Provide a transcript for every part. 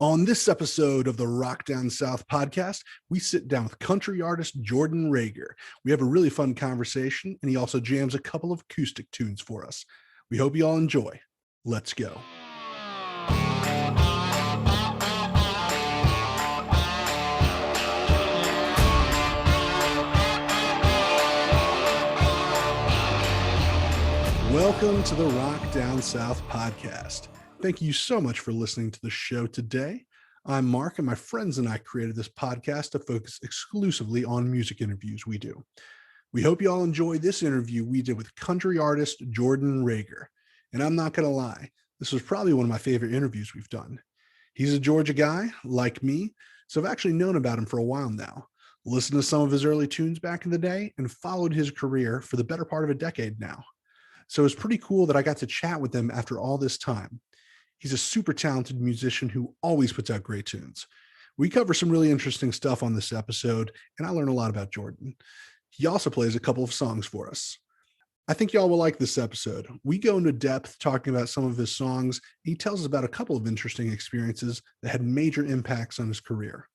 On this episode of the Rock Down South podcast, we sit down with country artist Jordan Rager. We have a really fun conversation, and he also jams a couple of acoustic tunes for us. We hope you all enjoy. Let's go. Welcome to the Rock Down South podcast. Thank you so much for listening to the show today. I'm Mark, and my friends and I created this podcast to focus exclusively on music interviews we do. We hope you all enjoy this interview we did with country artist Jordan Rager. And I'm not going to lie, this was probably one of my favorite interviews we've done. He's a Georgia guy, like me, so I've actually known about him for a while now. Listened to some of his early tunes back in the day and followed his career for the better part of a decade now. So it's pretty cool that I got to chat with him after all this time. He's a super talented musician who always puts out great tunes. We cover some really interesting stuff on this episode, and I learn a lot about Jordan. He also plays a couple of songs for us. I think y'all will like this episode. We go into depth talking about some of his songs. He tells us about a couple of interesting experiences that had major impacts on his career.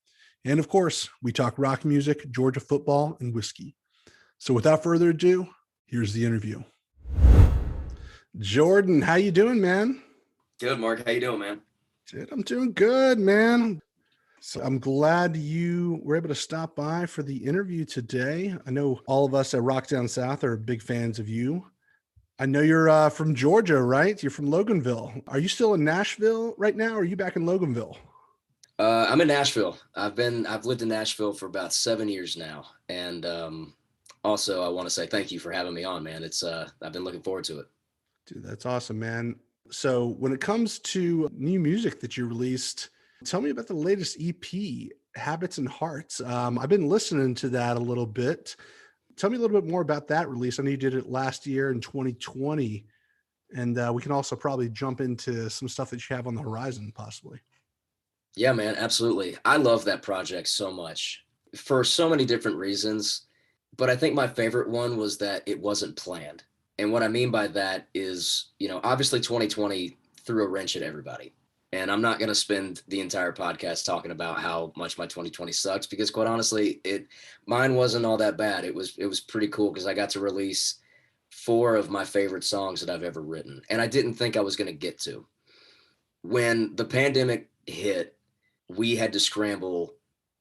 And of course, we talk rock music, Georgia football, and whiskey. So without further ado, here's the interview. Jordan, how you doing, man? Good, Mark. How you doing, man? Dude, I'm doing good, man. So I'm glad you were able to stop by for the interview today. I know all of us at Rock Down South are big fans of you. I know you're from Georgia, right? You're from Loganville. Are you still in Nashville right now, or are you back in Loganville? I'm in Nashville. I've lived in Nashville for about 7 years now. And also I want to say thank you for having me on, man. I've been looking forward to it. Dude, that's awesome, man. So when it comes to new music that you released, tell me about the latest EP, Habits and Hearts. I've been listening to that a little bit. Tell me a little bit more about that release. I know you did it last year in 2020, and we can also probably jump into some stuff that you have on the horizon, possibly. Yeah, man, absolutely. I love that project so much for so many different reasons, but I think my favorite one was that it wasn't planned. And what I mean by that is, obviously 2020 threw a wrench at everybody. And I'm not going to spend the entire podcast talking about how much my 2020 sucks, because quite honestly, mine wasn't all that bad. It was pretty cool because I got to release 4 of my favorite songs that I've ever written. And I didn't think I was going to get to. When the pandemic hit, we had to scramble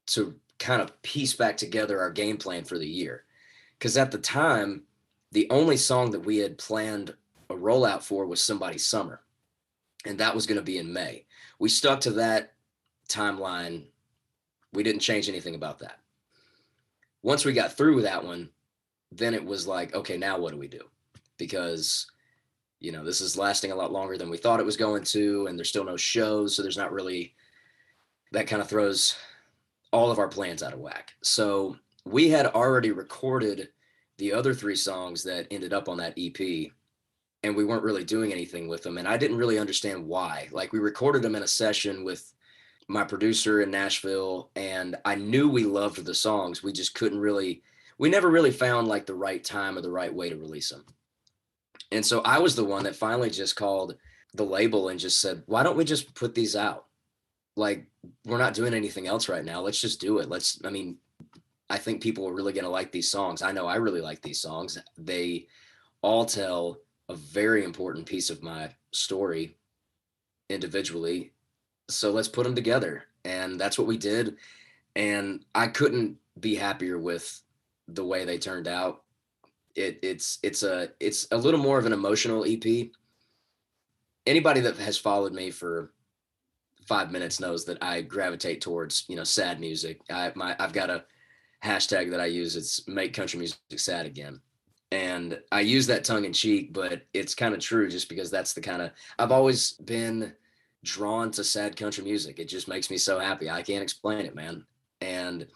to kind of piece back together our game plan for the year. Because at the time, the only song that we had planned a rollout for was Somebody's Summer, and that was going to be in May. We stuck to that timeline. We didn't change anything about that. Once we got through that one, then it was like, okay, now what do we do? Because, this is lasting a lot longer than we thought it was going to, and there's still no shows, so there's not really, that kind of throws all of our plans out of whack. So we had already recorded the other 3 songs that ended up on that EP, and we weren't really doing anything with them. And I didn't really understand why. Like, we recorded them in a session with my producer in Nashville, and I knew we loved the songs. We just we never really found like the right time or the right way to release them. And so I was the one that finally just called the label and just said, why don't we just put these out? Like, we're not doing anything else right now. Let's just do it. I think people are really going to like these songs. I know I really like these songs. They all tell a very important piece of my story individually. So let's put them together. And that's what we did. And I couldn't be happier with the way they turned out. It's a little more of an emotional EP. Anybody that has followed me for 5 minutes knows that I gravitate towards, sad music. I've got a hashtag that I use. It's make country music sad again. And I use that tongue in cheek, but it's kind of true, just because that's I've always been drawn to sad country music. It just makes me so happy. I can't explain it, man. And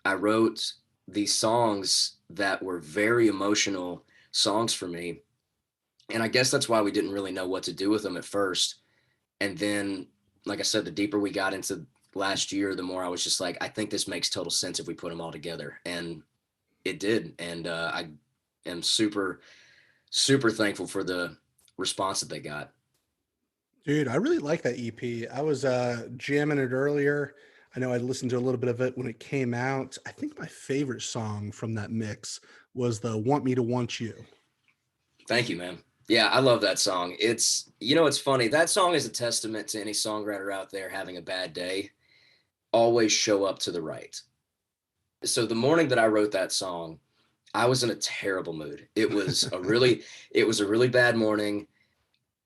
I wrote these songs that were very emotional songs for me. And I guess that's why we didn't really know what to do with them at first. And then, like I said, the deeper we got into last year, the more I was just like, I think this makes total sense if we put them all together. And it did. And I am super, super thankful for the response that they got. Dude, I really like that EP. I was jamming it earlier. I know I listened to a little bit of it when it came out. I think my favorite song from that mix was the Want Me to Want You. Thank you, man. Yeah, I love that song. It's funny. That song is a testament to any songwriter out there having a bad day. Always show up to the right. So the morning that I wrote that song, I was in a terrible mood. It was a really bad morning.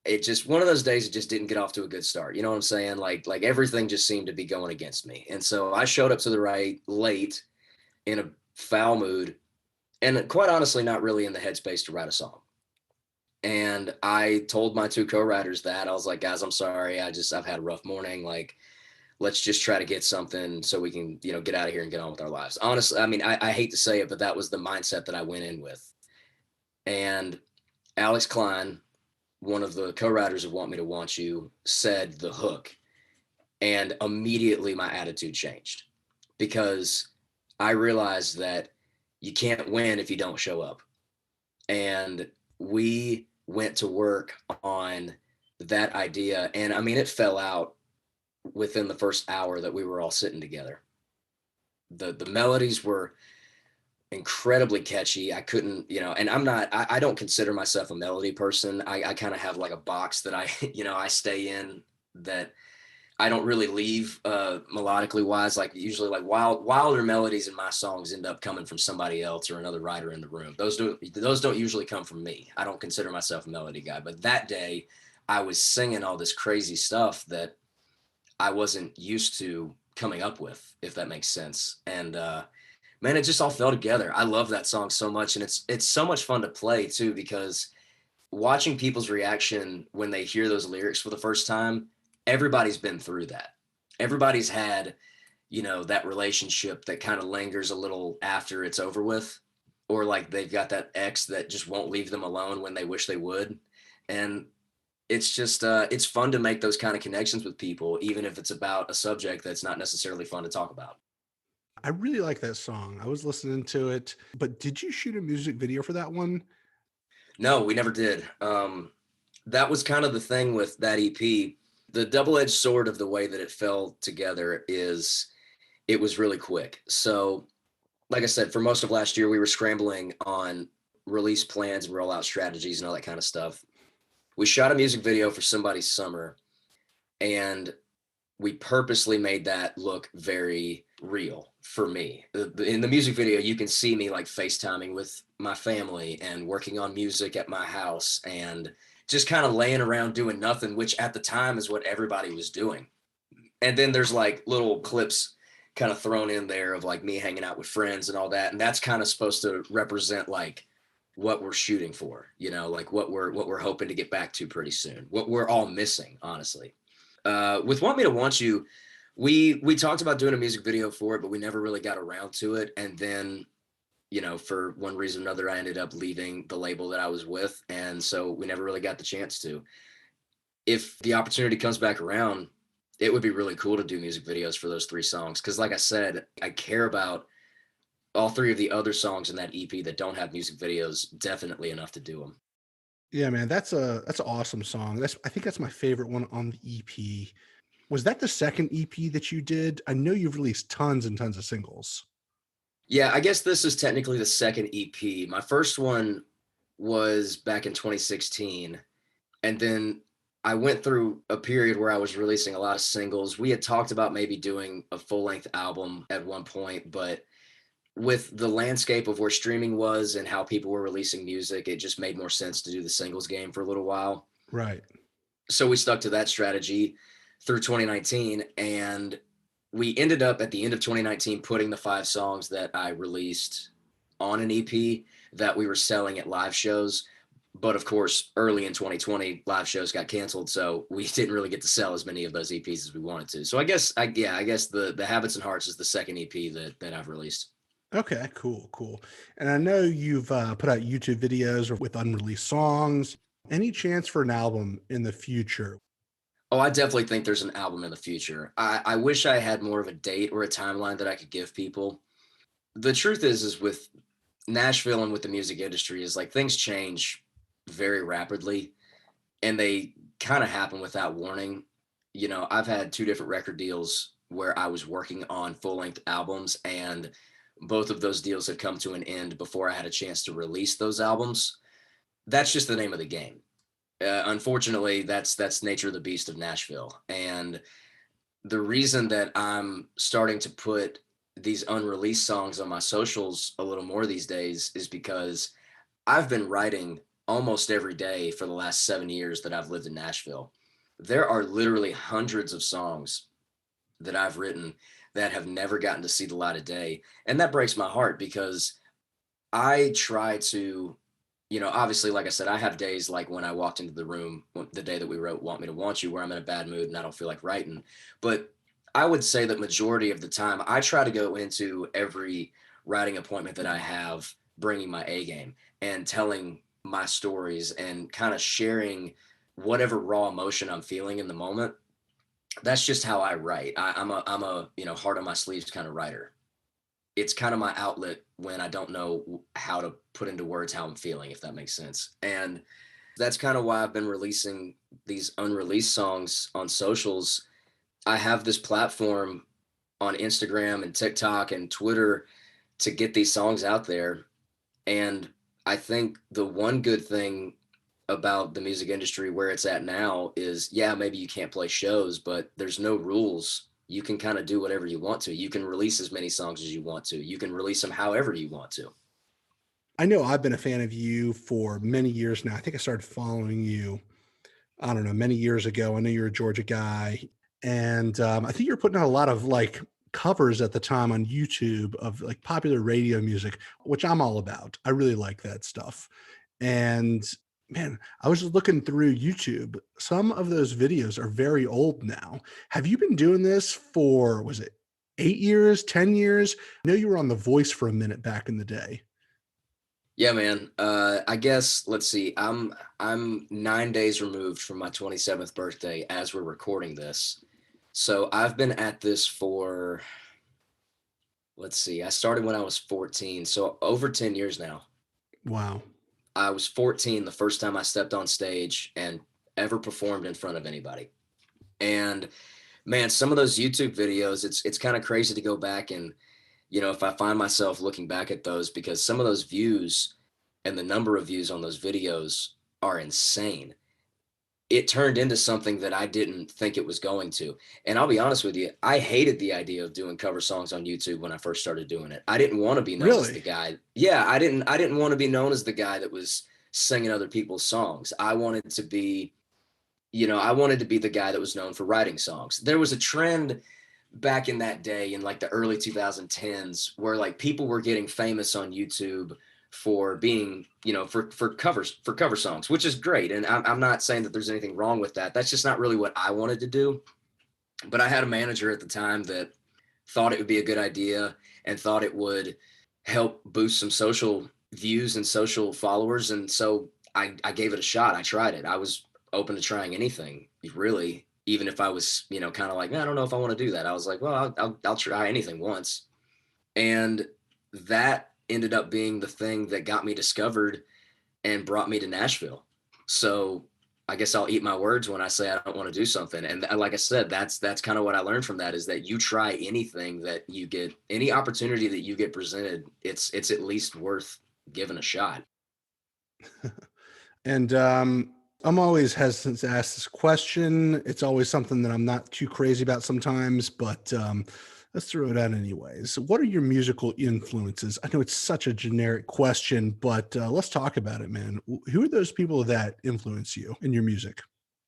It just one of those days it just didn't get off to a good start. You know what I'm saying? Like everything just seemed to be going against me. And so I showed up to the right late in a foul mood and quite honestly not really in the headspace to write a song. And I told my two co-writers that. I was like, guys, I'm sorry. I've had a rough morning. Like, let's just try to get something so we can, get out of here and get on with our lives. Honestly, I mean, I hate to say it, but that was the mindset that I went in with. And Alex Klein, one of the co-writers of Want Me to Want You, said the hook. And immediately my attitude changed because I realized that you can't win if you don't show up. And we went to work on that idea. And I mean, it fell out within the first hour that we were all sitting together. The melodies were incredibly catchy. I couldn't, and I don't consider myself a melody person. I kind of have like a box that I, I stay in that I don't really leave melodically wise. Like usually like wilder melodies in my songs end up coming from somebody else or another writer in the room. Those don't usually come from me. I don't consider myself a melody guy, but that day I was singing all this crazy stuff that I wasn't used to coming up with, if that makes sense. And man, it just all fell together. I love that song so much, and it's so much fun to play too because watching people's reaction when they hear those lyrics for the first time, everybody's been through that. Everybody's had, that relationship that kind of lingers a little after it's over with, or like they've got that ex that just won't leave them alone when they wish they would. And it's just it's fun to make those kind of connections with people, even if it's about a subject that's not necessarily fun to talk about. I really like that song. I was listening to it, but did you shoot a music video for that one? No, we never did. That was kind of the thing with that EP. The double-edged sword of the way that it fell together is it was really quick. So, like I said, for most of last year, we were scrambling on release plans and rollout strategies and all that kind of stuff. We shot a music video for Somebody's Summer, and we purposely made that look very real for me. In the music video, you can see me like FaceTiming with my family and working on music at my house and just kind of laying around doing nothing, which at the time is what everybody was doing. And then there's like little clips kind of thrown in there of like me hanging out with friends and all that. And that's kind of supposed to represent like what we're shooting for, like what we're hoping to get back to pretty soon, what we're all missing, honestly. With Want Me to Want You, we talked about doing a music video for it, but we never really got around to it. And then, for one reason or another, I ended up leaving the label that I was with, and so we never really got the chance to. If the opportunity comes back around, it would be really cool to do music videos for those three songs. Because, like I said, I care about all three of the other songs in that EP that don't have music videos definitely enough to do them. Yeah, man, that's an awesome song. I think that's my favorite one on the EP. Was that the second EP that you did? I know you've released tons and tons of singles. Yeah, I guess this is technically the second EP. My first one was back in 2016. And then I went through a period where I was releasing a lot of singles. We had talked about maybe doing a full length album at one point, but with the landscape of where streaming was and how people were releasing music, it just made more sense to do the singles game for a little while. Right. So we stuck to that strategy through 2019, and we ended up at the end of 2019 putting the 5 songs that I released on an EP that we were selling at live shows. But of course, early in 2020, live shows got canceled, so we didn't really get to sell as many of those EPs as we wanted to. So I guess the Habits and Hearts is the second EP that I've released. Okay, cool, cool. And I know you've put out YouTube videos with unreleased songs. Any chance for an album in the future? Oh, I definitely think there's an album in the future. I wish I had more of a date or a timeline that I could give people. The truth is with Nashville and with the music industry is like things change very rapidly, and they kind of happened without warning. I've had two different record deals where I was working on full length albums, and both of those deals had come to an end before I had a chance to release those albums. That's just the name of the game. Unfortunately, that's nature of the beast of Nashville. And the reason that I'm starting to put these unreleased songs on my socials a little more these days is because I've been writing almost every day for the last 7 years that I've lived in Nashville. There are literally hundreds of songs that I've written that have never gotten to see the light of day. And that breaks my heart because I try to, obviously, like I said, I have days like when I walked into the room the day that we wrote Want Me to Want You, where I'm in a bad mood and I don't feel like writing. But I would say that majority of the time, I try to go into every writing appointment that I have bringing my A game and telling my stories and kind of sharing whatever raw emotion I'm feeling in the moment. That's just how I write. I'm a heart on my sleeves kind of writer. It's kind of my outlet when I don't know how to put into words how I'm feeling, if that makes sense. And that's kind of why I've been releasing these unreleased songs on socials. I have this platform on Instagram and TikTok and Twitter to get these songs out there. And I think the one good thing about the music industry where it's at now is, yeah, maybe you can't play shows, but there's no rules. You can kind of do whatever you want to. You can release as many songs as you want to. You can release them however you want to. I know I've been a fan of you for many years now. I think I started following you, I don't know, many years ago. I know you're a Georgia guy, and I think you're putting out a lot of like covers at the time on YouTube of like popular radio music, which I'm all about. I really like that stuff. And man, I was just looking through YouTube. Some of those videos are very old now. Have you been doing this for, was it 8 years, 10 years? I know you were on The Voice for a minute back in the day. Yeah, man. I guess let's see. I'm 9 days removed from my 27th birthday as we're recording this. So I've been at this for, let's see, I started when I was 14, so over 10 years now. Wow. I was 14 the first time I stepped on stage and ever performed in front of anybody. And man, some of those YouTube videos, it's kind of crazy to go back and, if I find myself looking back at those, because some of those views and the number of views on those videos are insane. It turned into something that I didn't think it was going to. And I'll be honest with you, I hated the idea of doing cover songs on YouTube when I first started doing it. I didn't want to be known as the Really? guy. Yeah, I didn't want to be known as the guy that was singing other people's songs. I wanted to be the guy that was known for writing songs. There was a trend back in that day in like the early 2010s where like people were getting famous on YouTube for being, for cover songs, which is great. And I'm not saying that there's anything wrong with that. That's just not really what I wanted to do. But I had a manager at the time that thought it would be a good idea and thought it would help boost some social views and social followers. And so I gave it a shot. I tried it. I was open to trying anything, really. Even if I was, kind of like, I don't know if I want to do that. I was like, well, I'll try anything once. And that ended up being the thing that got me discovered and brought me to Nashville. So I guess I'll eat my words when I say I don't want to do something. And like I said, that's kind of what I learned from that, is that you try anything that you get, any opportunity that you get presented, it's at least worth giving a shot. And I'm always hesitant to ask this question. It's always something that I'm not too crazy about sometimes, but let's throw it out anyways. What are your musical influences? I know it's such a generic question, but let's talk about it, man. Who are those people that influence you in your music?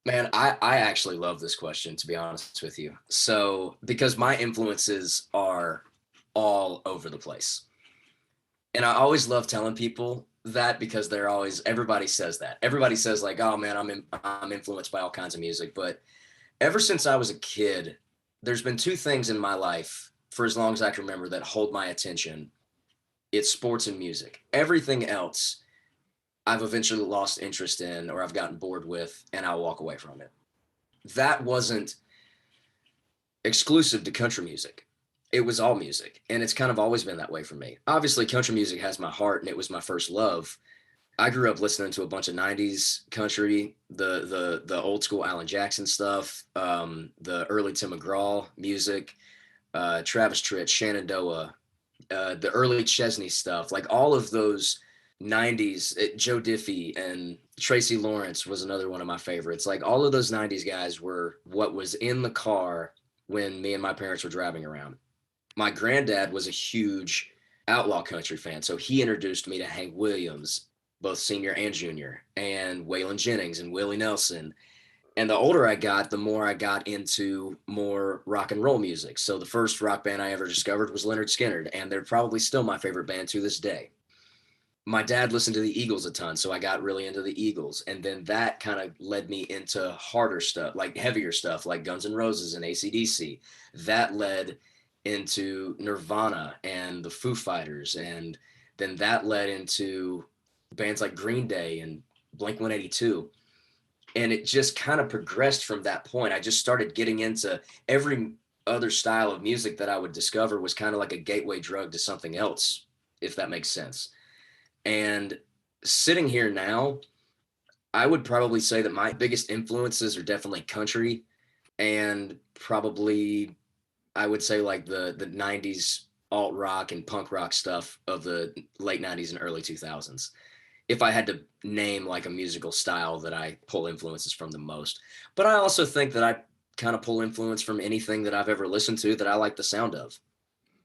Man, I actually love this question, to be honest with you. So, because my influences are all over the place. And I always love telling people that, because everybody says that. Everybody says like, "Oh man, I'm influenced by all kinds of music." But ever since I was a kid, there's been two things in my life for as long as I can remember that hold my attention. It's sports and music. Everything else I've eventually lost interest in, or I've gotten bored with, and I'll walk away from it. That wasn't exclusive to country music. It was all music, and it's kind of always been that way for me. Obviously, country music has my heart, and it was my first love. I grew up listening to a bunch of '90s country, the old school Alan Jackson stuff, the early Tim McGraw music, Travis Tritt, Shenandoah, the early Chesney stuff, like all of those '90s. Joe Diffie and Tracy Lawrence was another one of my favorites. Like all of those '90s guys were what was in the car when me and my parents were driving around. My granddad was a huge outlaw country fan, so he introduced me to Hank Williams, both senior and junior, and Waylon Jennings and Willie Nelson. And the older I got, the more I got into more rock and roll music. So the first rock band I ever discovered was Leonard Skinner, and they're probably still my favorite band to this day. My dad listened to the Eagles a ton, so I got really into the Eagles. And then that kind of led me into harder stuff, like heavier stuff, like Guns N' Roses and AC/DC. That led into Nirvana and the Foo Fighters. And then that led into bands like Green Day and Blink 182. And it just kind of progressed from that point. I just started getting into every other style of music that I would discover was kind of like a gateway drug to something else, if that makes sense. And sitting here now, I would probably say that my biggest influences are definitely country and probably I would say like the '90s alt rock and punk rock stuff of the late '90s and early 2000s. If I had to name like a musical style that I pull influences from the most. But I also think that I kind of pull influence from anything that I've ever listened to that I like the sound of.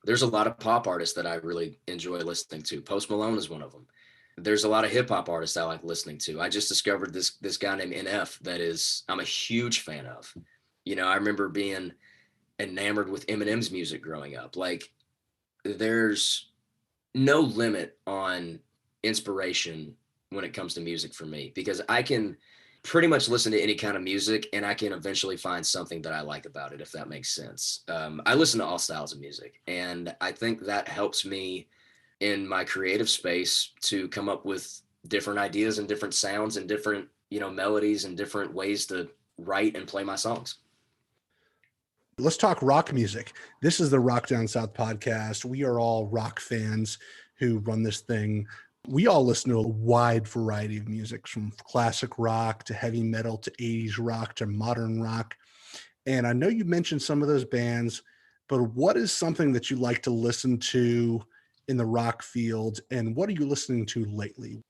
There's a lot of pop artists that I really enjoy listening to. Post Malone is one of them. There's a lot of hip hop artists I like listening to. I just discovered this guy named NF that is I'm a huge fan of. You know, I remember being enamored with Eminem's music growing up. Like there's no limit on inspiration when it comes to music for me because I can pretty much listen to any kind of music and I can eventually find something that I like about it, if that makes sense. I listen to all styles of music and I think that helps me in my creative space to come up with different ideas and different sounds and different, melodies and different ways to write and play my songs. Let's talk rock music. This is the Rock Down South podcast. We are all rock fans who run this thing. We all listen to a wide variety of music, from classic rock to heavy metal to 80s rock to modern rock. And I know you mentioned some of those bands, but what is something that you like to listen to in the rock field? And what are you listening to lately?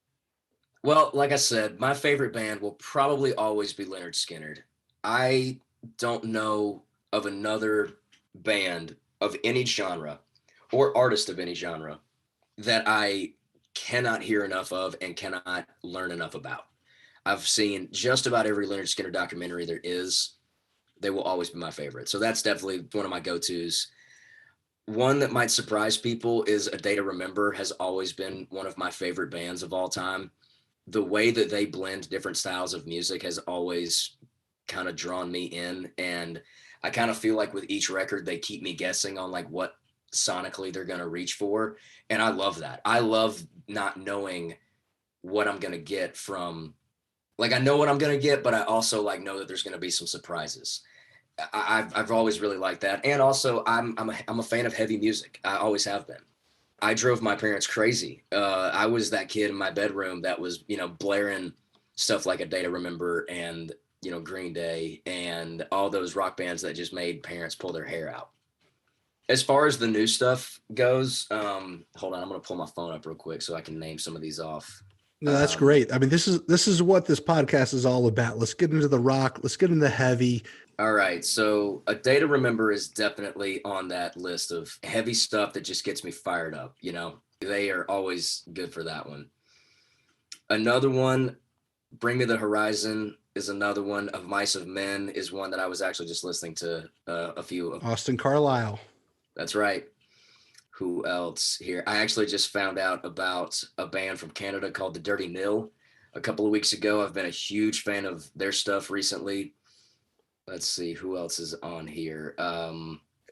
Well, like I said, my favorite band will probably always be Leonard Skinner. I don't know of another band of any genre or artist of any genre that I cannot hear enough of and cannot learn enough about. I've seen just about every Leonard Skinner documentary there is. They will always be my favorite. So that's definitely one of my go-tos. One that might surprise people is A Day to Remember has always been one of my favorite bands of all time. The way that they blend different styles of music has always kind of drawn me in. And I kind of feel like with each record, they keep me guessing on like what sonically they're going to reach for. And I love that. I love not knowing what I'm going to get from, like, I know what I'm going to get, but I also like know that there's going to be some surprises. I've always really liked that. And also I'm a fan of heavy music. I always have been. I drove my parents crazy. I was that kid in my bedroom that was, blaring stuff like A Day to Remember and, Green Day and all those rock bands that just made parents pull their hair out. As far as the new stuff goes, hold on, I'm going to pull my phone up real quick so I can name some of these off. No, that's great. I mean, this is what this podcast is all about. Let's get into the rock. Let's get into the heavy. All right. So A Day to Remember is definitely on that list of heavy stuff that just gets me fired up. They are always good for that one. Another one, Bring Me the Horizon is another one. Of Mice of Men is one that I was actually just listening to a few of. Austin Carlisle. That's right. Who else here? I actually just found out about a band from Canada called The Dirty Nil a couple of weeks ago. I've been a huge fan of their stuff recently. Let's see who else is on here.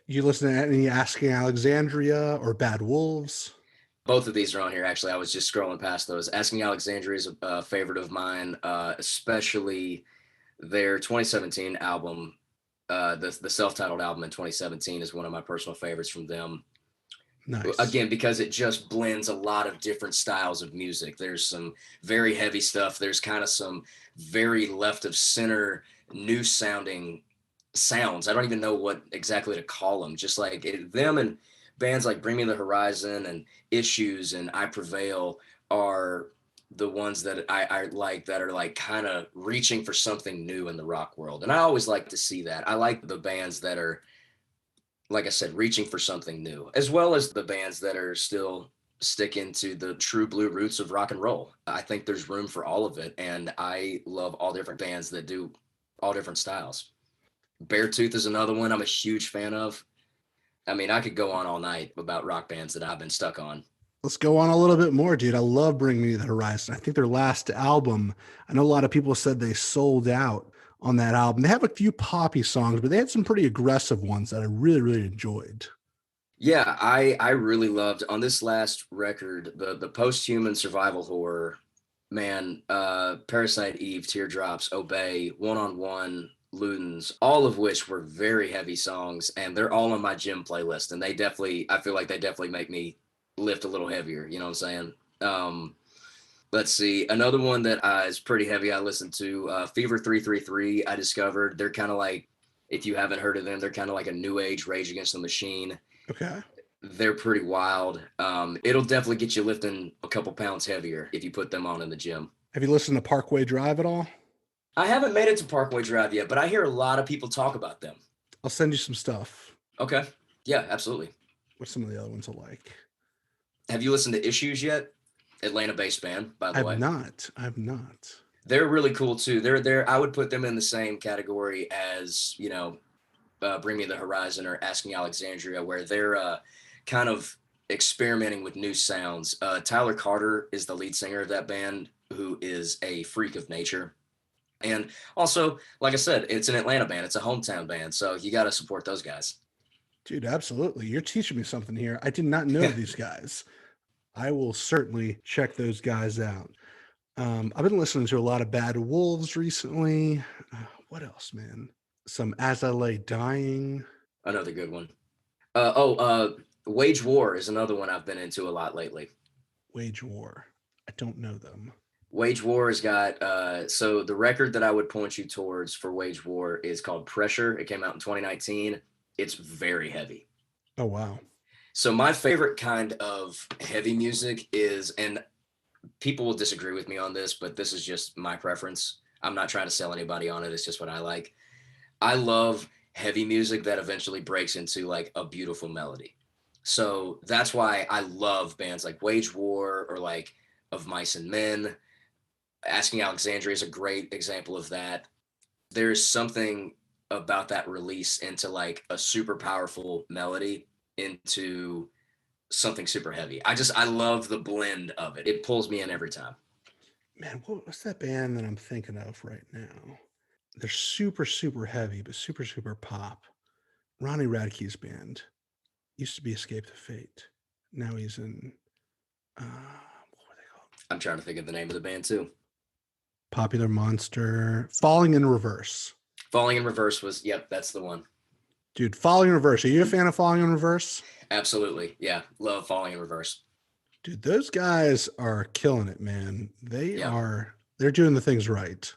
You listen to any Asking Alexandria or Bad Wolves? Both of these are on here. Actually, I was just scrolling past those. Asking Alexandria is a favorite of mine, especially their 2017 album. The self-titled album in 2017 is one of my personal favorites from them. Nice. Again, because it just blends a lot of different styles of music. There's some very heavy stuff. There's kind of some very left of center, new sounding sounds. I don't even know what exactly to call them. Just like them and bands like Bring Me the Horizon and Issues and I Prevail are the ones that I like that are like kind of reaching for something new in the rock world. And I always like to see that. I like the bands that are, like I said, reaching for something new, as well as the bands that are still sticking to the true blue roots of rock and roll. I think there's room for all of it. And I love all different bands that do all different styles. Beartooth is another one I'm a huge fan of. I mean, I could go on all night about rock bands that I've been stuck on. Let's go on a little bit more, dude. I love Bring Me the Horizon. I think their last album, I know a lot of people said they sold out on that album. They have a few poppy songs, but they had some pretty aggressive ones that I really, really enjoyed. Yeah, I really loved on this last record, the post-human survival horror, man, Parasite Eve, Teardrops, Obey, One on One, Ludens, all of which were very heavy songs, and they're all on my gym playlist. And they definitely, I feel like they definitely make me lift a little heavier, you know what I'm saying? Let's see, another one that is pretty heavy I listened to, Fever 333, I discovered. They're kind of like, if you haven't heard of them, they're kind of like a new age Rage Against the Machine. Okay. They're pretty wild. It'll definitely get you lifting a couple pounds heavier if you put them on in the gym. Have you listened to Parkway Drive at all? I haven't made it to Parkway Drive yet, but I hear a lot of people talk about them. I'll send you some stuff. Okay. Yeah, absolutely. What some of the other ones I like. Have you listened to Issues yet? Atlanta-based band, by the way. I've not. They're really cool too. They're I would put them in the same category as, Bring Me the Horizon or Asking Alexandria, where they're kind of experimenting with new sounds. Tyler Carter is the lead singer of that band, who is a freak of nature. And also, like I said, it's an Atlanta band. It's a hometown band. So you got to support those guys. Dude, absolutely. You're teaching me something here. I did not know these guys. I will certainly check those guys out. I've been listening to a lot of Bad Wolves recently. What else, man? Some As I Lay Dying. Another good one. Wage War is another one I've been into a lot lately. Wage War. I don't know them. Wage War has got so the record that I would point you towards for Wage War is called Pressure. It came out in 2019. It's very heavy. Oh, wow. So my favorite kind of heavy music is, and people will disagree with me on this, but this is just my preference. I'm not trying to sell anybody on it. It's just what I like. I love heavy music that eventually breaks into like a beautiful melody. So that's why I love bands like Wage War or like Of Mice and Men. Asking Alexandria is a great example of that. There's something about that release into like a super powerful melody into something super heavy. I love the blend of it. It pulls me in every time. Man, what's that band that I'm thinking of right now? They're super, super heavy, but super, super pop. Ronnie Radke's band used to be Escape the Fate. Now he's in, what were they called? I'm trying to think of the name of the band too. Popular Monster. Falling in Reverse. Falling in Reverse was, yep, that's the one. Dude, Falling in Reverse. Are you a fan of Falling in Reverse? Absolutely. Yeah. Love Falling in Reverse. Dude, those guys are killing it, man. They're doing the things right.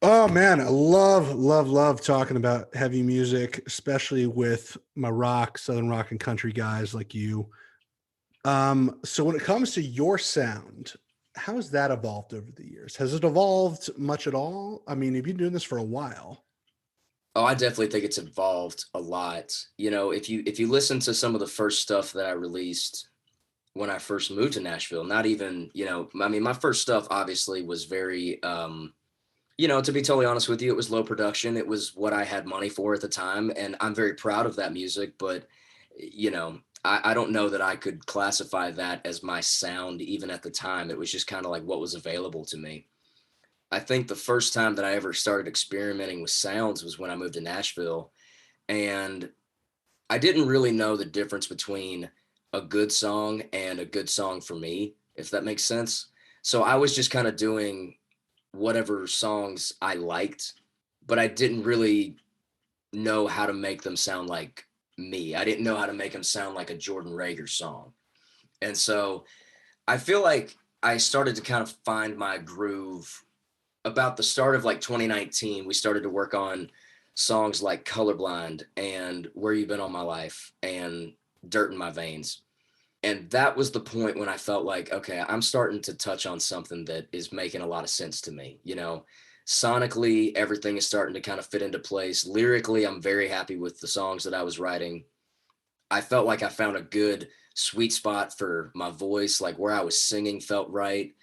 Oh man, I love talking about heavy music, especially with my Southern rock and country guys like you. So when it comes to your sound, how has that evolved over the years? Has it evolved much at all? I mean, you've been doing this for a while. Oh, I definitely think it's evolved a lot. If you listen to some of the first stuff that I released when I first moved to Nashville, not even, my first stuff obviously was very, to be totally honest with you, it was low production. It was what I had money for at the time. And I'm very proud of that music, but, I don't know that I could classify that as my sound even at the time. It was just kind of like what was available to me. I think the first time that I ever started experimenting with sounds was when I moved to Nashville. And I didn't really know the difference between a good song and a good song for me, if that makes sense. So I was just kind of doing whatever songs I liked, but I didn't really know how to make them sound like me. I didn't know how to make them sound like a Jordan Rager song. And so I feel like I started to kind of find my groove about the start of like 2019. We started to work on songs like Colorblind and Where You Been All My Life and Dirt in My Veins. And that was the point when I felt like, okay, I'm starting to touch on something that is making a lot of sense to me. You know, sonically, everything is starting to kind of fit into place. Lyrically, I'm very happy with the songs that I was writing. I felt like I found a good sweet spot for my voice, like where I was singing felt right.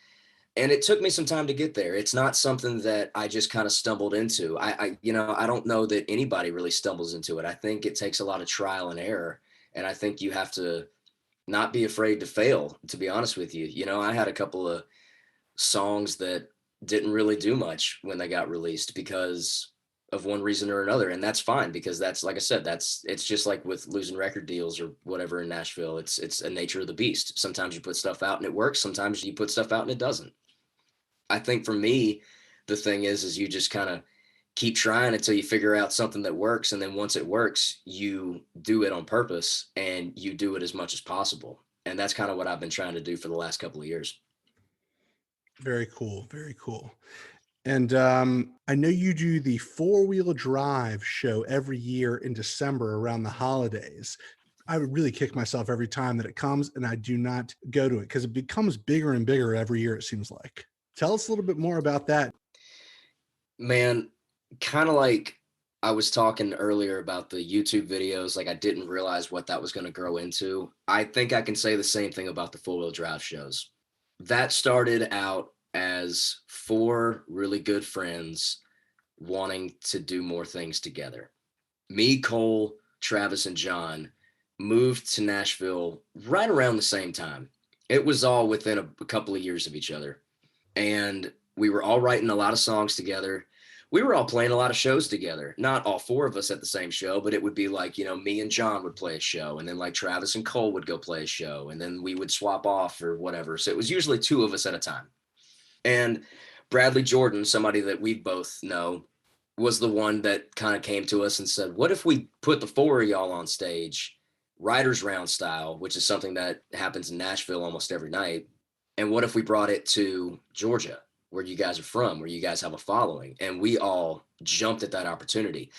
And it took me some time to get there. It's not something that I just kind of stumbled into. I don't know that anybody really stumbles into it. I think it takes a lot of trial and error. And I think you have to not be afraid to fail, to be honest with you. You know, I had a couple of songs that didn't really do much when they got released because of one reason or another. And that's fine because that's, like I said, it's just like with losing record deals or whatever in Nashville. It's a nature of the beast. Sometimes you put stuff out and it works. Sometimes you put stuff out and it doesn't. I think for me, the thing is you just kind of keep trying until you figure out something that works. And then once it works, you do it on purpose and you do it as much as possible. And that's kind of what I've been trying to do for the last couple of years. Very cool. Very cool. And I know you do the four-wheel drive show every year in December around the holidays. I would really kick myself every time that it comes and I do not go to it because it becomes bigger and bigger every year, it seems like. Tell us a little bit more about that. Man, kind of like I was talking earlier about the YouTube videos, like I didn't realize what that was going to grow into. I think I can say the same thing about the four-wheel drive shows. That started out as four really good friends wanting to do more things together. Me, Cole, Travis, and John moved to Nashville right around the same time. It was all within a couple of years of each other. And we were all writing a lot of songs together. We were all playing a lot of shows together. Not all four of us at the same show, but it would be like, you know, me and John would play a show, and then like Travis and Cole would go play a show, and then we would swap off or whatever. So it was usually two of us at a time. And Bradley Jordan, somebody that we both know, was the one that kind of came to us and said, what if we put the four of y'all on stage, writers round style, which is something that happens in Nashville almost every night. And what if we brought it to Georgia, where you guys are from, where you guys have a following? And we all jumped at that opportunity.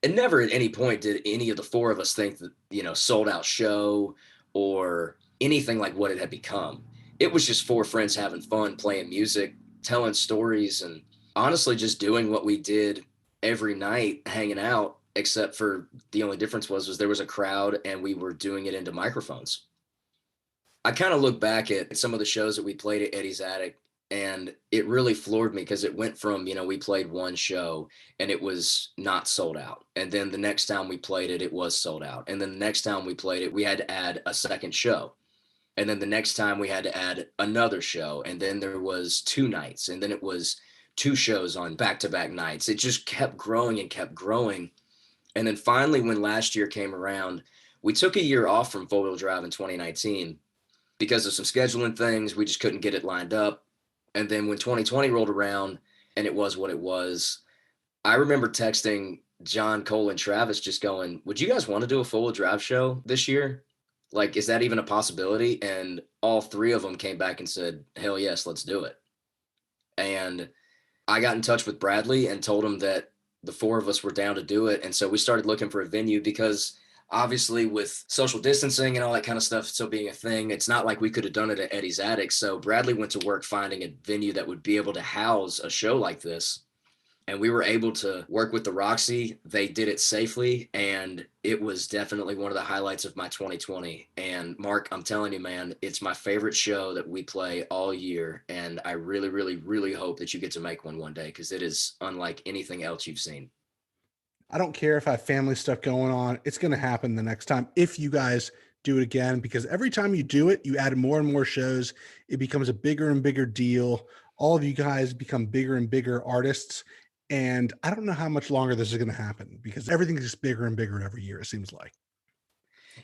And never at any point did any of the four of us think that, you know, sold out show or anything like what it had become. It was just four friends having fun, playing music, telling stories, and honestly just doing what we did every night, hanging out, except for the only difference was there was a crowd and we were doing it into microphones. I kind of look back at some of the shows that we played at Eddie's Attic, and it really floored me because it went from, you know, we played one show and it was not sold out. And then the next time we played it, it was sold out. And then the next time we played it, we had to add a second show. And then the next time we had to add another show. And then there was two nights. And then it was two shows on back-to-back nights. It just kept growing and kept growing. And then finally, when last year came around, we took a year off from four-wheel drive in 2019 because of some scheduling things. We just couldn't get it lined up. And then when 2020 rolled around and it was what it was, I remember texting John, Cole, and Travis just going, would you guys want to do a four-wheel drive show this year? Like, is that even a possibility? And all three of them came back and said, hell yes, let's do it. And I got in touch with Bradley and told him that the four of us were down to do it. And so we started looking for a venue because obviously with social distancing and all that kind of stuff still being a thing, it's not like we could have done it at Eddie's Attic. So Bradley went to work finding a venue that would be able to house a show like this. And we were able to work with the Roxy. They did it safely, and it was definitely one of the highlights of my 2020. And Mark, I'm telling you, man, it's my favorite show that we play all year. And I really, really, really hope that you get to make one day because it is unlike anything else you've seen. I don't care if I have family stuff going on. It's going to happen the next time if you guys do it again, because every time you do it, you add more and more shows. It becomes a bigger and bigger deal. All of you guys become bigger and bigger artists. And I don't know how much longer this is going to happen because everything is just bigger and bigger every year, it seems like.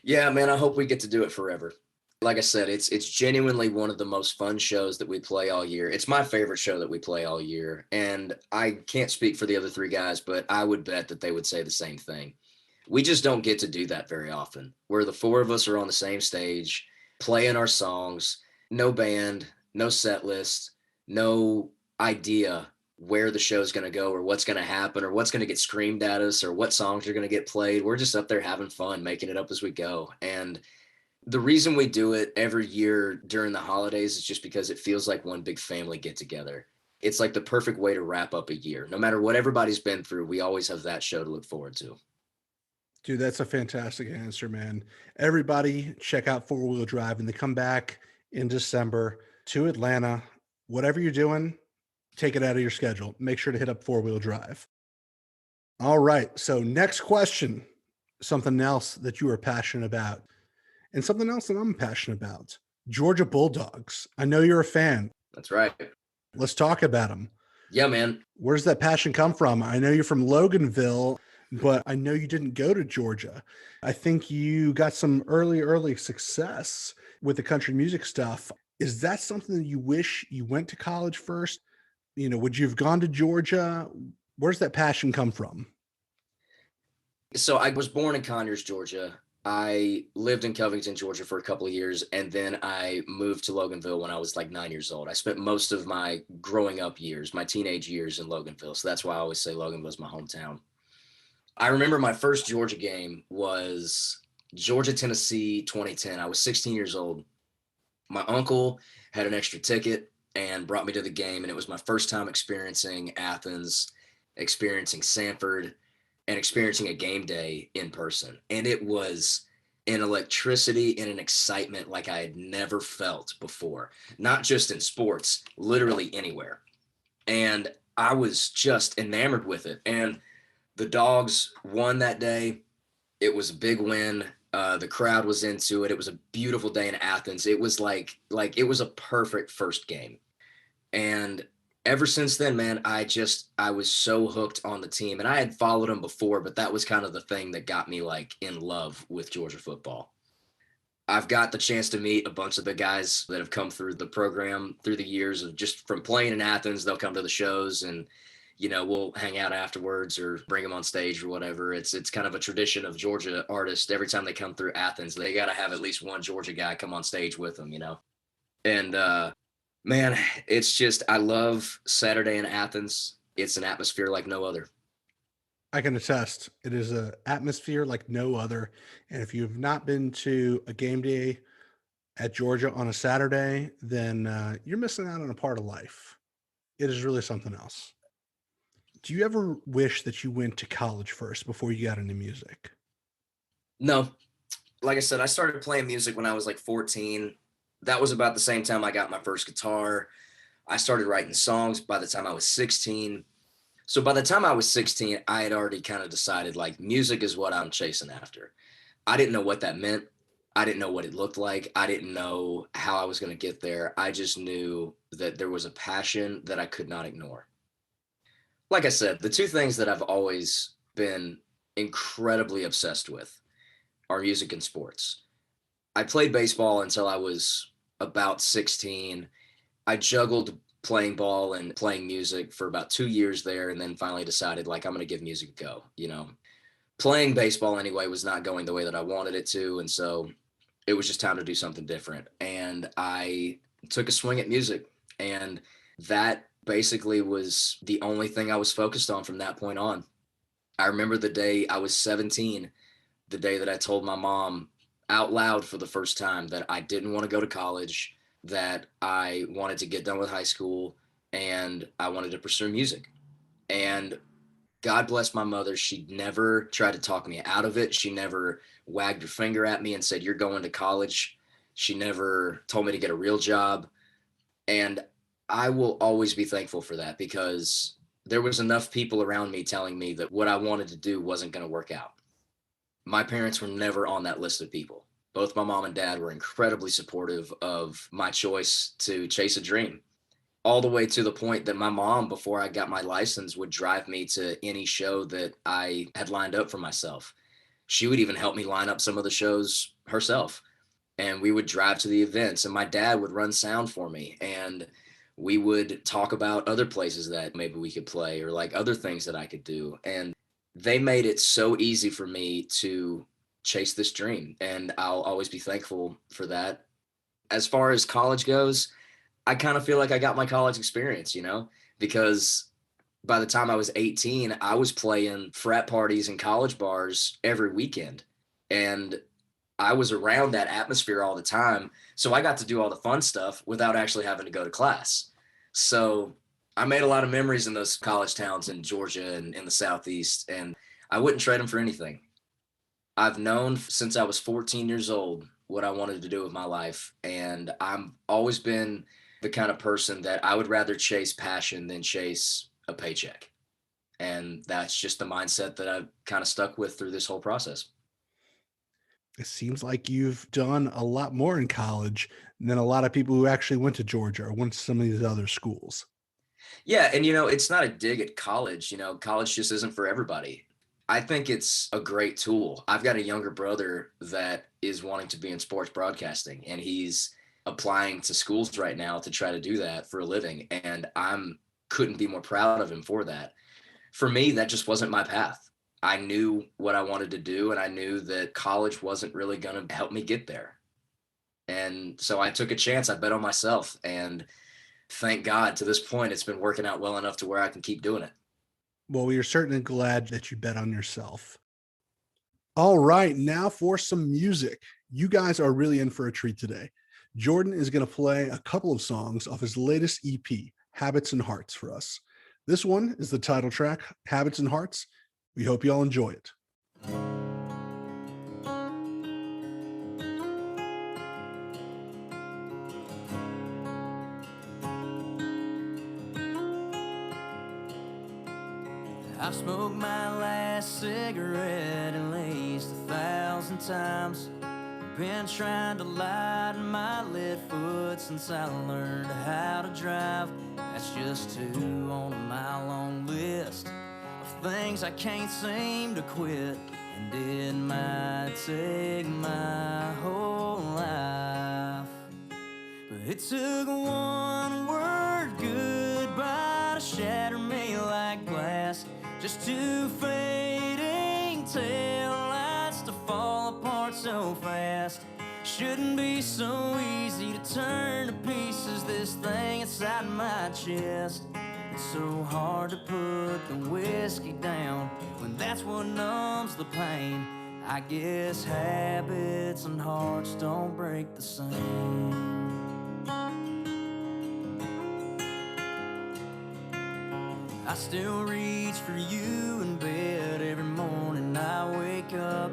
Yeah, man, I hope we get to do it forever. Like I said, it's genuinely one of the most fun shows that we play all year. It's my favorite show that we play all year. And I can't speak for the other three guys, but I would bet that they would say the same thing. We just don't get to do that very often, where the four of us are on the same stage, playing our songs, no band, no set list, no idea where the show's going to go or what's going to happen or what's going to get screamed at us or what songs are going to get played. We're just up there having fun, making it up as we go. And the reason we do it every year during the holidays is just because it feels like one big family get together. It's like the perfect way to wrap up a year. No matter what everybody's been through, we always have that show to look forward to. Dude, that's a fantastic answer, man. Everybody check out Four Wheel Drive and they come back in December to Atlanta. Whatever you're doing, take it out of your schedule. Make sure to hit up Four Wheel Drive. All right. So, next question, something else that you are passionate about, and something else that I'm passionate about, Georgia Bulldogs. I know you're a fan. That's right. Let's talk about them. Yeah, man. Where's that passion come from? I know you're from Loganville, but I know you didn't go to Georgia. I think you got some early success with the country music stuff. Is that something that you wish you went to college first? Would you have gone to Georgia? Where's that passion come from? So I was born in Conyers, Georgia. I lived in Covington, Georgia for a couple of years, and then I moved to Loganville when I was like 9 years old. I spent most of my growing up years, my teenage years in Loganville. So that's why I always say Loganville is my hometown. I remember my first Georgia game was Georgia, Tennessee 2010. I was 16 years old. My uncle had an extra ticket and brought me to the game, and it was my first time experiencing Athens, experiencing Sanford, and experiencing a game day in person. And it was an electricity and an excitement like I had never felt before, not just in sports, literally anywhere. And I was just enamored with it. And the Dogs won that day. It was a big win. The crowd was into it. It was a beautiful day in Athens. It was like it was a perfect first game. And ever since then, man, I was so hooked on the team. And I had followed them before, but that was kind of the thing that got me like in love with Georgia football. I've got the chance to meet a bunch of the guys that have come through the program through the years of just from playing in Athens. They'll come to the shows and we'll hang out afterwards or bring them on stage or whatever. It's kind of a tradition of Georgia artists. Every time they come through Athens, they got to have at least one Georgia guy come on stage with them, And man, it's just, I love Saturday in Athens. It's an atmosphere like no other. I can attest. It is an atmosphere like no other. And if you've not been to a game day at Georgia on a Saturday, then you're missing out on a part of life. It is really something else. Do you ever wish that you went to college first before you got into music? No. Like I said, I started playing music when I was like 14. That was about the same time I got my first guitar. I started writing songs by the time I was 16. So by the time I was 16, I had already kind of decided like music is what I'm chasing after. I didn't know what that meant. I didn't know what it looked like. I didn't know how I was going to get there. I just knew that there was a passion that I could not ignore. Like I said, the two things that I've always been incredibly obsessed with are music and sports. I played baseball until I was about 16. I juggled playing ball and playing music for about 2 years there, and then finally decided like I'm going to give music a go. Playing baseball anyway was not going the way that I wanted it to, and so it was just time to do something different. And I took a swing at music, and that basically was the only thing I was focused on from that point on. I remember the day I was 17, the day that I told my mom out loud for the first time that I didn't want to go to college, that I wanted to get done with high school, and I wanted to pursue music. And God bless my mother. She never tried to talk me out of it. She never wagged her finger at me and said, "You're going to college." She never told me to get a real job. And I will always be thankful for that, because there was enough people around me telling me that what I wanted to do wasn't going to work out. My parents were never on that list of people. Both my mom and dad were incredibly supportive of my choice to chase a dream, all the way to the point that my mom, before I got my license, would drive me to any show that I had lined up for myself. She would even help me line up some of the shows herself. And we would drive to the events, and my dad would run sound for me. And we would talk about other places that maybe we could play or like other things that I could do. And they made it so easy for me to chase this dream. And I'll always be thankful for that. As far as college goes, I kind of feel like I got my college experience, because by the time I was 18, I was playing frat parties and college bars every weekend. And I was around that atmosphere all the time. So I got to do all the fun stuff without actually having to go to class. So I made a lot of memories in those college towns in Georgia and in the Southeast, and I wouldn't trade them for anything. I've known since I was 14 years old what I wanted to do with my life. And I've always been the kind of person that I would rather chase passion than chase a paycheck. And that's just the mindset that I've kind of stuck with through this whole process. It seems like you've done a lot more in college than a lot of people who actually went to Georgia or went to some of these other schools. Yeah. And, it's not a dig at college. College just isn't for everybody. I think it's a great tool. I've got a younger brother that is wanting to be in sports broadcasting, and he's applying to schools right now to try to do that for a living. And I'm couldn't be more proud of him for that. For me, that just wasn't my path. I knew what I wanted to do, and I knew that college wasn't really going to help me get there. And so I took a chance. I bet on myself. And thank God to this point, it's been working out well enough to where I can keep doing it. Well, we are certainly glad that you bet on yourself. All right, now for some music. You guys are really in for a treat today. Jordan is going to play a couple of songs off his latest EP, Habits and Hearts, for us. This one is the title track, Habits and Hearts. We hope you all enjoy it. I've smoked my last cigarette at least 1,000 times. Been trying to lighten my lit foot since I learned how to drive. That's just 2 on my long list of things I can't seem to quit, and it might take my whole life. But it took one word goodbye to shatter me like glass, just 2 fading taillights to fall apart so fast. Shouldn't be so easy to turn to pieces, this thing inside my chest. It's so hard to put the whiskey down when that's what numbs the pain. I guess habits and hearts don't break the same. I still reach for you in bed every morning I wake up.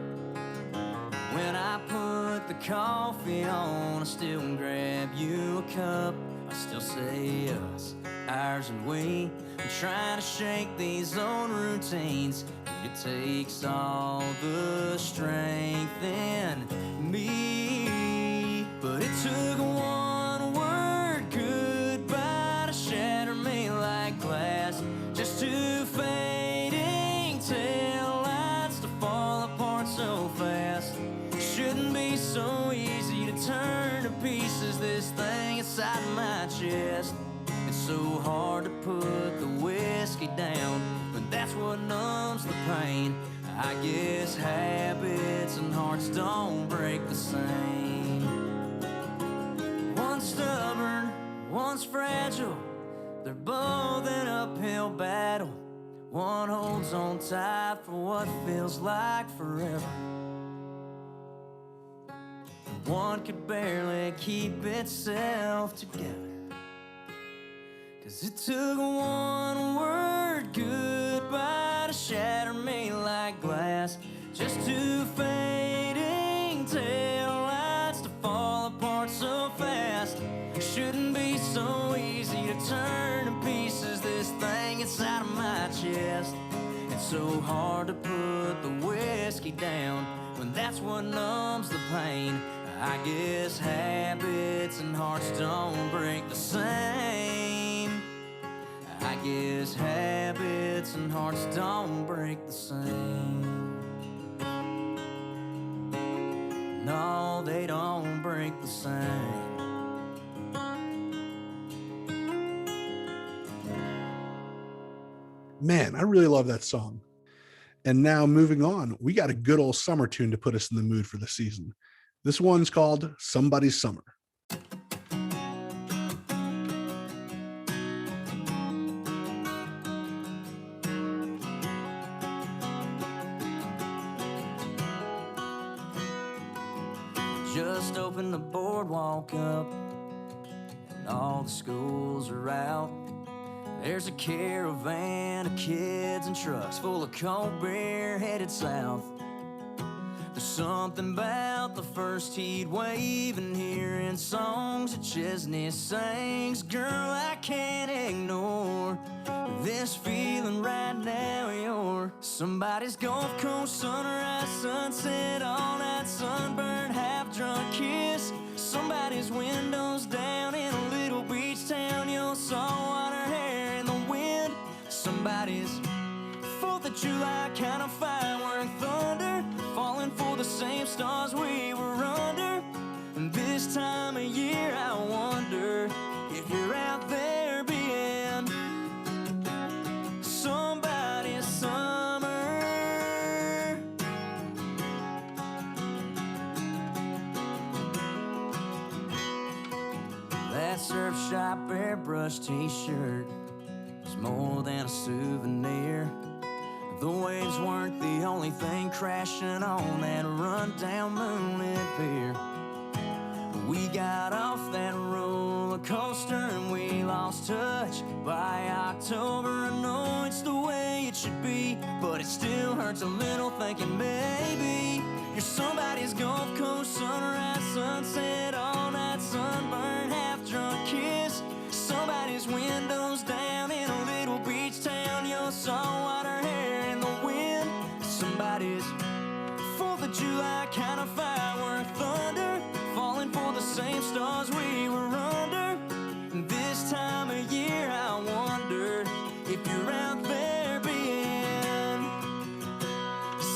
When I put the coffee on, I still grab you a cup. I still say us, ours and we. I'm trying to shake these old routines. It takes all the strength in me. But it took one word goodbye to shatter me like glass. Just 2 fading taillights to fall apart so fast. Shouldn't be so easy to turn to pieces, this thing inside my chest. It's so hard to put the whiskey down, but that's what numbs the pain. I guess habits and hearts don't break the same. One's stubborn, one's fragile. They're both an uphill battle. One holds on tight for what feels like forever. One could barely keep itself together. 'Cause it took one word goodbye to shatter me like glass. Just 2 fading taillights to fall apart so fast. Shouldn't be so easy to turn to pieces, this thing inside of my chest. It's so hard to put the whiskey down when that's what numbs the pain. I guess habits and hearts don't break the same. I guess habits and hearts don't break the same. No, they don't break the same. Man, I really love that song. And now moving on, we got a good old summer tune to put us in the mood for the season. This one's called Somebody's Summer. Just opened the boardwalk up, and all the schools are out. There's a caravan of kids and trucks full of cold beer headed south. There's something about the first heat wave and hearing songs that Chesney sings. Girl, I can't ignore this feeling right now. You're somebody's Gulf Coast sunrise, sunset, all night sunburn, half-drunk kiss. Somebody's windows down in a little beach town. Your saltwater hair in the wind. Somebody's 4th of July kind of firework thunder, falling for the same stars we were under. And this time of year I wonder if you're out there being somebody's summer. That surf shop airbrush t-shirt was more than a souvenir. The waves weren't the only thing crashing on that run-down moonlit pier. We got off that roller coaster and we lost touch by October. I know it's the way it should be, but it still hurts a little thinking maybe you're somebody's Gulf Coast sunrise, sunset, all night sunburn, half-drunk kiss. Somebody's windows down in a little beach town. Your saltwater hair in the wind. Somebody's 4th of July kind of firework thunder, falling for the same stars we were under. And this time of year I wonder if you're out there being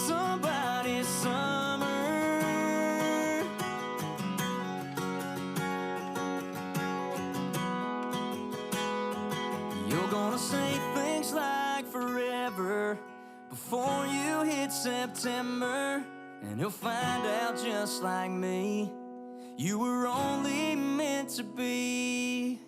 somebody's summer. You're gonna say things like forever before you hit September, and you'll find out just like me, you were only meant to be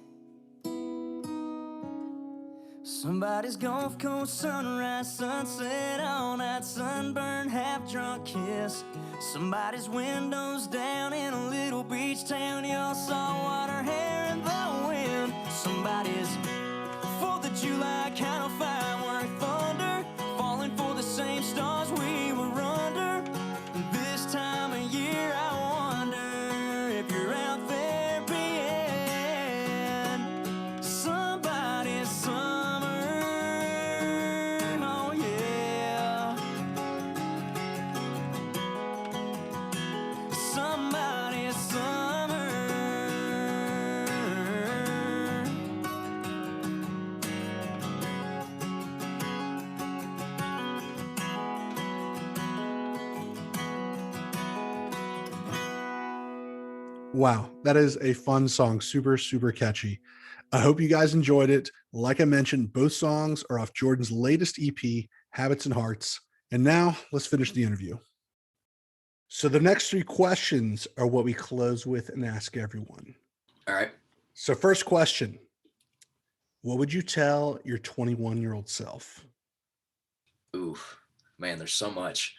somebody's Gulf Coast sunrise, sunset, all night sunburn, half-drunk kiss. Somebody's windows down in a little beach town. Your saltwater hair in the wind. Somebody's 4th of July kind of firework thunder, falling for the same stars we were under. This time of year I wonder if you're out there being somebody's summer. Oh yeah, somebody's summer. Wow, that is a fun song. Super, super catchy. I hope you guys enjoyed it. Like I mentioned, both songs are off Jordan's latest EP, Habits and Hearts. And now let's finish the interview. So the next 3 questions are what we close with and ask everyone. All right. So first question, what would you tell your 21-year-old self? Ooh, man, there's so much.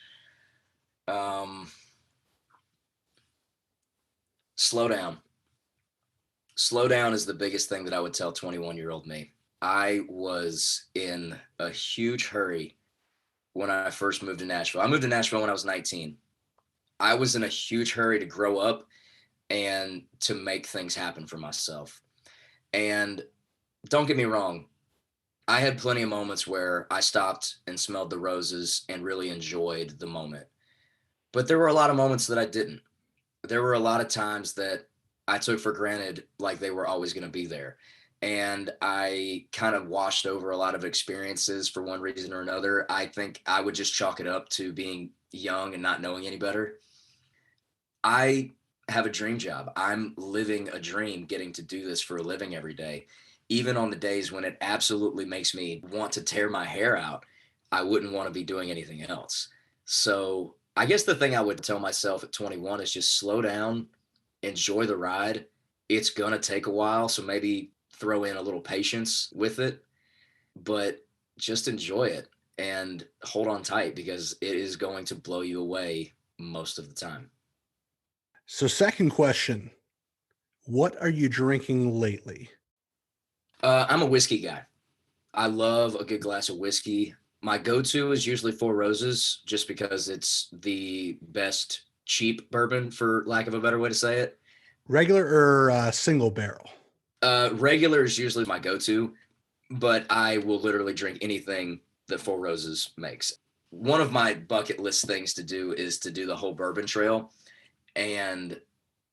Slow down. Slow down is the biggest thing that I would tell 21-year-old me. I was in a huge hurry when I first moved to Nashville. I moved to Nashville when I was 19. I was in a huge hurry to grow up and to make things happen for myself. And don't get me wrong, I had plenty of moments where I stopped and smelled the roses and really enjoyed the moment. But there were a lot of moments that I didn't. There were a lot of times that I took for granted, like they were always going to be there. And I kind of washed over a lot of experiences for one reason or another. I think I would just chalk it up to being young and not knowing any better. I have a dream job. I'm living a dream, getting to do this for a living every day. Even on the days when it absolutely makes me want to tear my hair out, I wouldn't want to be doing anything else. So I guess the thing I would tell myself at 21 is just slow down, enjoy the ride. It's going to take a while. So maybe throw in a little patience with it, but just enjoy it and hold on tight because it is going to blow you away most of the time. So, second question, what are you drinking lately? I'm a whiskey guy. I love a good glass of whiskey. My go-to is usually Four Roses just because it's the best cheap bourbon, for lack of a better way to say it. Regular or single barrel? Regular is usually my go-to, but I will literally drink anything that Four Roses makes. One of my bucket list things to do is to do the whole bourbon trail, and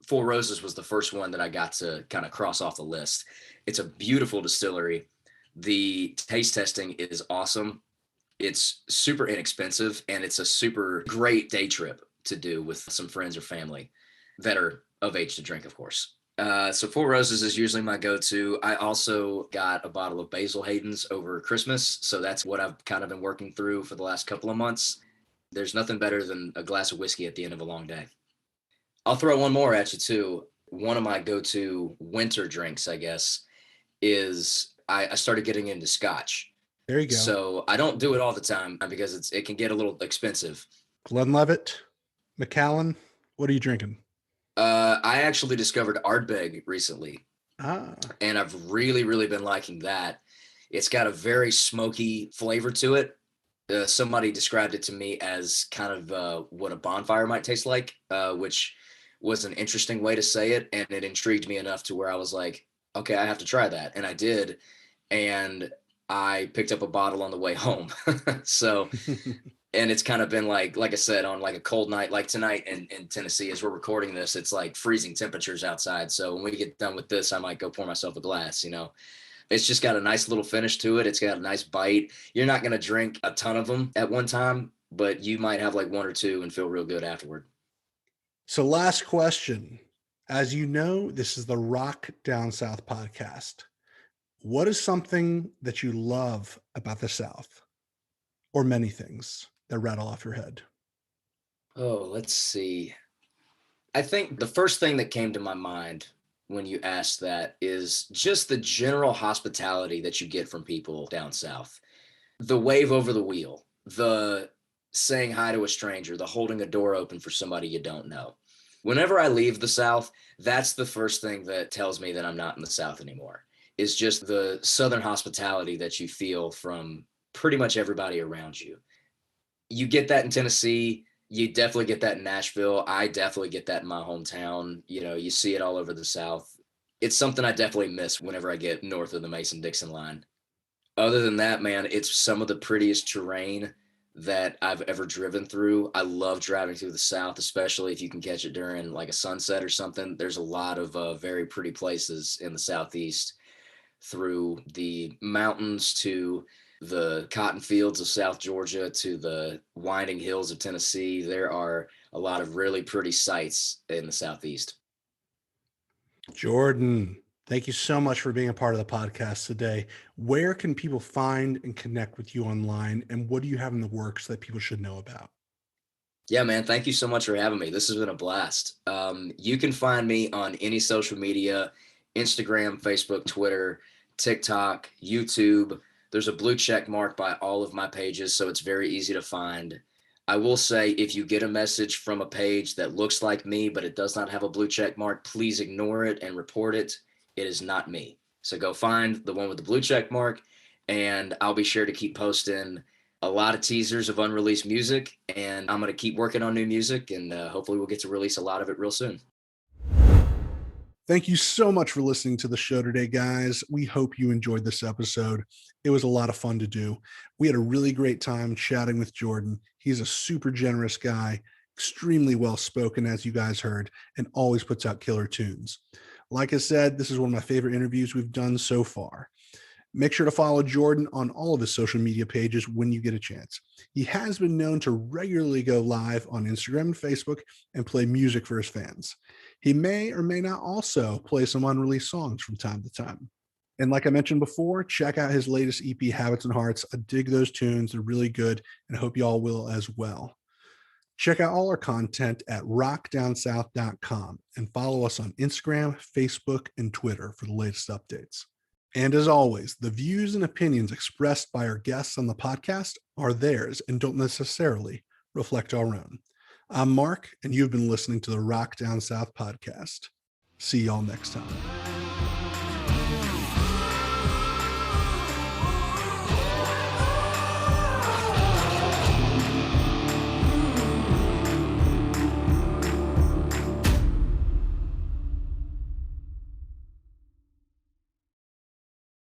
Four Roses was the first one that I got to kind of cross off the list. It's a beautiful distillery. The taste testing is awesome. It's super inexpensive, and it's a super great day trip to do with some friends or family that are of age to drink, of course. So Four Roses is usually my go-to. I also got a bottle of Basil Hayden's over Christmas, so that's what I've kind of been working through for the last couple of months. There's nothing better than a glass of whiskey at the end of a long day. I'll throw one more at you too. One of my go-to winter drinks, I guess, is I started getting into scotch. There you go. So I don't do it all the time because it can get a little expensive. Glenlivet, Macallan, what are you drinking? I actually discovered Ardbeg recently, and I've really, really been liking that. It's got a very smoky flavor to it. Somebody described it to me as kind of what a bonfire might taste like, which was an interesting way to say it. And it intrigued me enough to where I was like, okay, I have to try that. And I did. And I picked up a bottle on the way home. So, and it's kind of been like I said, on like a cold night, like tonight in Tennessee, as we're recording this, it's like freezing temperatures outside. So when we get done with this, I might go pour myself a glass, It's just got a nice little finish to it. It's got a nice bite. You're not going to drink a ton of them at one time, but you might have like one or two and feel real good afterward. So last question. As you know, this is the Rock Down South podcast. What is something that you love about the South, or many things that rattle off your head? Oh, let's see. I think the first thing that came to my mind when you asked that is just the general hospitality that you get from people down south. The wave over the wheel, the saying hi to a stranger, the holding a door open for somebody you don't know. Whenever I leave the South, that's the first thing that tells me that I'm not in the South anymore, is just the Southern hospitality that you feel from pretty much everybody around you. You get that in Tennessee. You definitely get that in Nashville. I definitely get that in my hometown. You see it all over the South. It's something I definitely miss whenever I get north of the Mason-Dixon line. Other than that, man, it's some of the prettiest terrain that I've ever driven through. I love driving through the South, especially if you can catch it during like a sunset or something. There's a lot of very pretty places in the Southeast, through the mountains to the cotton fields of South Georgia to the winding hills of Tennessee. There are a lot of really pretty sights in the Southeast. Jordan, thank you so much for being a part of the podcast today. Where can people find and connect with you online, and what do you have in the works that people should know about? Yeah, man, thank you so much for having me. This has been a blast. You can find me on any social media: Instagram, Facebook, Twitter, TikTok, YouTube. There's a blue check mark by all of my pages, so it's very easy to find. I will say, if you get a message from a page that looks like me, but it does not have a blue check mark, please ignore it and report it. It is not me. So go find the one with the blue check mark, and I'll be sure to keep posting a lot of teasers of unreleased music, and I'm going to keep working on new music, and hopefully we'll get to release a lot of it real soon. Thank you so much for listening to the show today, guys. We hope you enjoyed this episode. It was a lot of fun to do. We had a really great time chatting with Jordan. He's a super generous guy, extremely well-spoken, as you guys heard, and always puts out killer tunes. Like I said, this is one of my favorite interviews we've done so far. Make sure to follow Jordan on all of his social media pages when you get a chance. He has been known to regularly go live on Instagram and Facebook and play music for his fans. He may or may not also play some unreleased songs from time to time. And like I mentioned before, check out his latest EP, Habits and Hearts. I dig those tunes. They're really good, and I hope y'all will as well. Check out all our content at rockdownsouth.com and follow us on Instagram, Facebook, and Twitter for the latest updates. And as always, the views and opinions expressed by our guests on the podcast are theirs and don't necessarily reflect our own. I'm Mark, and you've been listening to the Rock Down South podcast. See y'all next time.